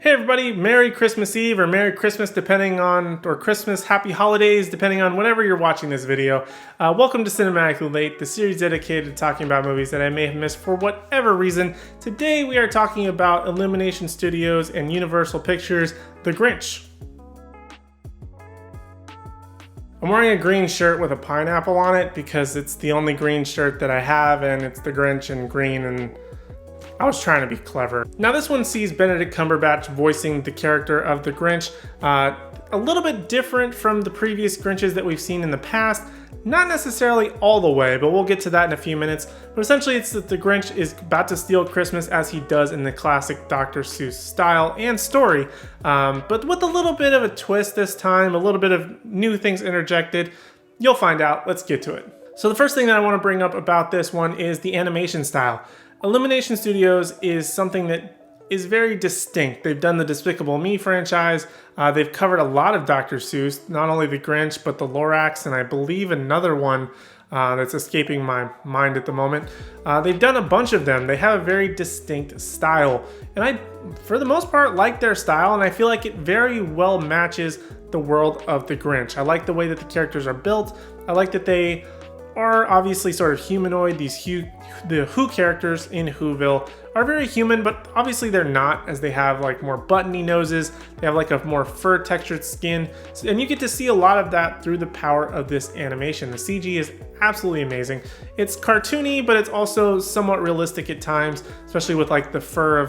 Hey everybody, Merry Christmas Eve or Merry Christmas depending on, or Christmas, Happy Holidays depending on whenever you're watching this video. Welcome to Cinematically Late, the series dedicated to talking about movies that I may have missed for whatever reason. Today we are talking about Illumination Studios and Universal Pictures' The Grinch. I'm wearing a green shirt with a pineapple on it because it's the only green shirt that I have and it's the Grinch in green, and I was trying to be clever. Now this one sees Benedict Cumberbatch voicing the character of the Grinch. A little bit different from the previous Grinches that we've seen in the past. Not necessarily all the way, but we'll get to that in a few minutes. But essentially it's that the Grinch is about to steal Christmas as he does in the classic Dr. Seuss style and story. But with a little bit of a twist this time, a little bit of new things interjected. You'll find out. Let's get to it. So the first thing that I want to bring up about this one is the animation style. Illumination Studios is something that is very distinct. They've done the Despicable Me franchise. They've covered a lot of Dr. Seuss, not only the Grinch, but the Lorax, and I believe another one that's escaping my mind at the moment. They've done a bunch of them. They have a very distinct style. And I, for the most part, like their style, and I feel like it very well matches the world of the Grinch. I like the way that the characters are built. I like that they are obviously sort of humanoid. The Who characters in Whoville are very human, but obviously they're not, as they have like more buttony noses. They have like a more fur textured skin, and you get to see a lot of that through the power of this animation. The CG is absolutely amazing. It's cartoony, but it's also somewhat realistic at times, especially with like the fur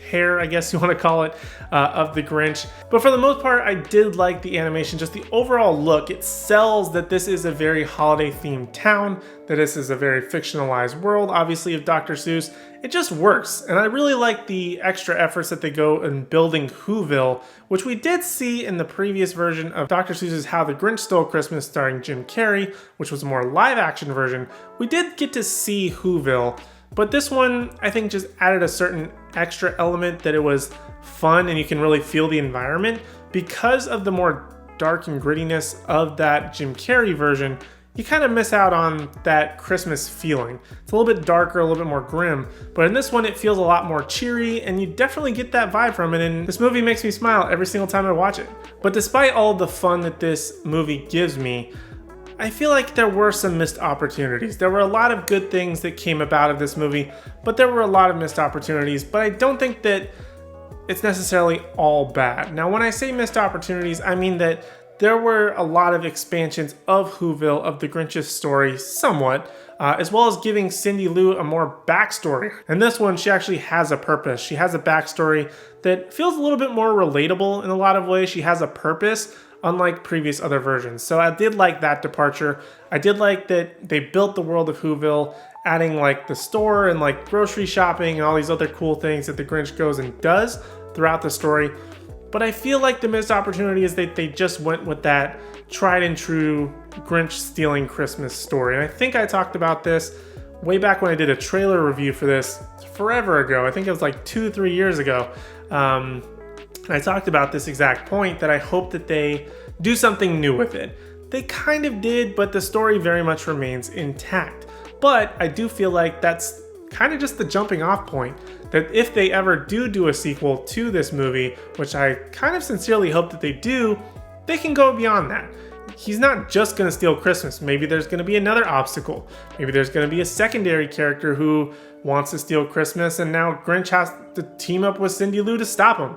hair, I guess you want to call it, of the Grinch. But for the most part, I did like the animation, just the overall look. It sells that this is a very holiday themed town, that this is a very fictionalized world, obviously, of Dr. Seuss. It just works. And I really like the extra efforts that they go in building Whoville, which we did see in the previous version of Dr. Seuss's How the Grinch Stole Christmas starring Jim Carrey, which was a more live action version. We did get to see Whoville. But this one, I think, just added a certain extra element that it was fun and you can really feel the environment. Because of the more dark and grittiness of that Jim Carrey version, you kind of miss out on that Christmas feeling. It's a little bit darker, a little bit more grim, but in this one it feels a lot more cheery and you definitely get that vibe from it, and this movie makes me smile every single time I watch it. But despite all the fun that this movie gives me, I feel like there were some missed opportunities. There were a lot of good things that came about of this movie, but there were a lot of missed opportunities, but I don't think that it's necessarily all bad. Now, when I say missed opportunities, I mean that there were a lot of expansions of Whoville, of the Grinch's story, somewhat, as well as giving Cindy Lou a more backstory. And this one, she actually has a purpose. She has a backstory that feels a little bit more relatable in a lot of ways. She has a purpose, unlike previous other versions. So I did like that departure. I did like that they built the world of Whoville, adding like the store and like grocery shopping and all these other cool things that the Grinch goes and does throughout the story. But I feel like the missed opportunity is that they just went with that tried and true Grinch stealing Christmas story. And I think I talked about this way back when I did a trailer review for this forever ago. I think it was like 2-3 years ago. I talked about this exact point, that I hope that they do something new with it. They kind of did, but the story very much remains intact. But I do feel like that's kind of just the jumping off point, that if they ever do a sequel to this movie, which I kind of sincerely hope that they do, they can go beyond that. He's not just going to steal Christmas. Maybe there's going to be another obstacle. Maybe there's going to be a secondary character who wants to steal Christmas, and now Grinch has to team up with Cindy Lou to stop him.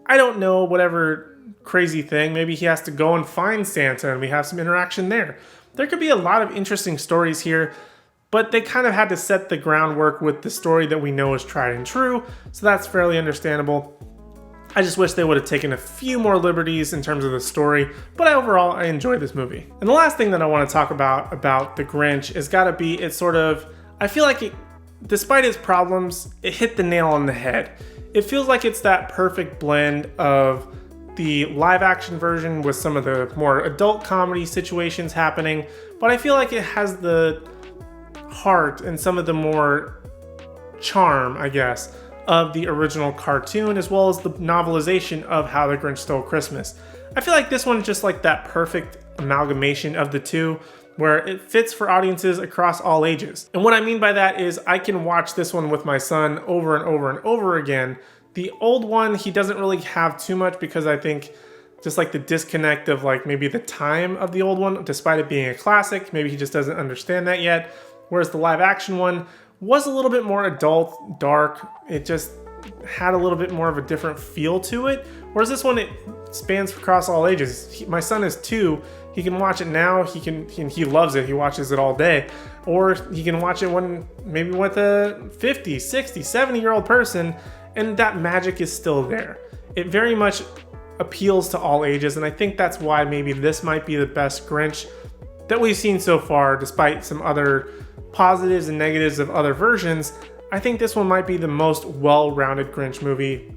I don't know, whatever crazy thing. Maybe he has to go and find Santa and we have some interaction there. There could be a lot of interesting stories here, but they kind of had to set the groundwork with the story that we know is tried and true, so that's fairly understandable. I just wish they would have taken a few more liberties in terms of the story, but overall, I enjoyed this movie. And the last thing that I want to talk about The Grinch is gotta be, it's sort of, I feel like it, despite its problems, it hit the nail on the head. It feels like it's that perfect blend of the live action version with some of the more adult comedy situations happening, but I feel like it has the heart and some of the more charm, I guess, of the original cartoon, as well as the novelization of How the Grinch Stole Christmas. I feel like this one is just like that perfect amalgamation of the two, where it fits for audiences across all ages. And what I mean by that is I can watch this one with my son over and over and over again The old one, he doesn't really have too much because I think just like the disconnect of like maybe the time of the old one, despite it being a classic, maybe he just doesn't understand that yet. Whereas the live action one was a little bit more adult, dark. It just had a little bit more of a different feel to it. Whereas this one, it spans across all ages. My son is 2. He can watch it now. He loves it. He watches it all day. Or he can watch it when maybe with a 50, 60, 70-year-old person, and that magic is still there. It very much appeals to all ages, and I think that's why maybe this might be the best Grinch that we've seen so far, despite some other positives and negatives of other versions. I think this one might be the most well-rounded Grinch movie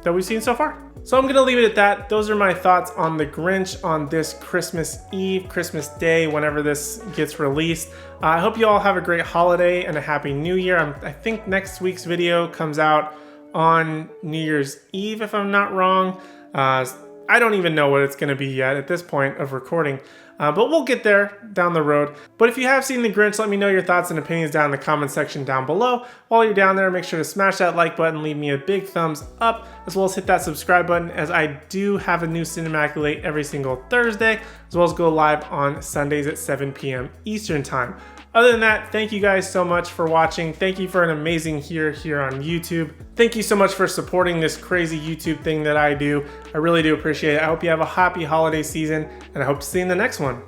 that we've seen so far. So I'm gonna leave it at that. Those are my thoughts on The Grinch on this Christmas Eve, Christmas Day, whenever this gets released. I hope you all have a great holiday and a happy new year. I think next week's video comes out on New Year's Eve, if I'm not wrong. I don't even know what it's gonna be yet at this point of recording, but we'll get there down the road. But if you have seen The Grinch, let me know your thoughts and opinions down in the comment section down below. While you're down there, make sure to smash that like button, leave me a big thumbs up, as well as hit that subscribe button, as I do have a new Cinematically Late every single Thursday, as well as go live on Sundays at 7 p.m. Eastern Time. Other than that, thank you guys so much for watching. Thank you for an amazing year here on YouTube. Thank you so much for supporting this crazy YouTube thing that I do. I really do appreciate it. I hope you have a happy holiday season, and I hope to see you in the next one.